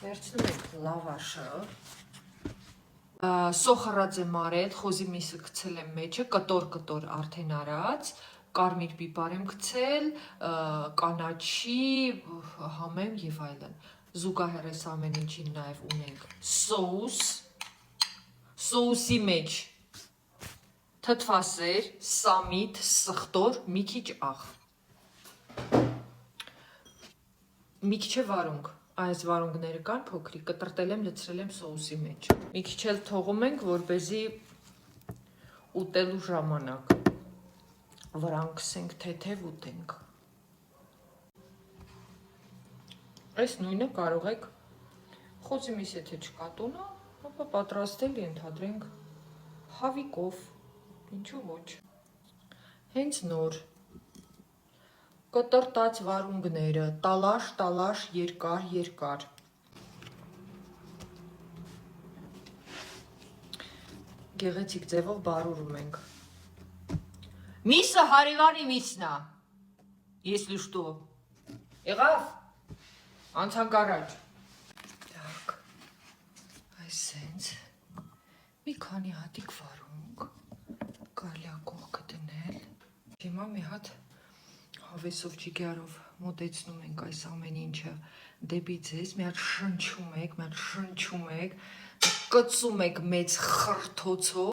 Վերցնում ենք լավաշը, սոխարած եմ արել, խոզի միսը գցել եմ մեջը, կտոր արդեն արած, կարմիր պիպար եմ գցել, կանաչի, համեմ եւ այլն։ Զուգահեռ այս ամեն ինչին նաեւ ունենք սոուս, սոուսի մեջ թթվասեր, սամիտ, սխտոր, մի քիչ աղ։ Մի քիչ է վարունգ, այս վարունգները կան փոքրիկ, կտրտել եմ, լցրել եմ սոուսի մեջ։ Մի քիչ էլ թողում ենք, որպեսզի ուտելու ժամանակ վրան քսենք թեթև ուտենք։ Այս նույնը կարող եք խոզի միս եթե չկա տունը, ապա պատրաստել ենթադրենք հավիկով, ինչու ոչ։ Հենց նոր կտրտած վարունգները, տալաշ, երկար։ Գեղեցիկ ձևով բարուրում ենք։ Միսը հարևանի միսն է։ Если что։ Եղավ։ Անցանք առաջ։ Так։ Այսենց մի քանի հատիկ վարունգ կարելի է կողքը դնել։ Հիմա մի հատ հավեսով ջիգարով մոտեցնում ենք այս ամեն ինչը դեպի ձեզ, մի հատ շնչում եք, կծում եք մեծ խրթոցով,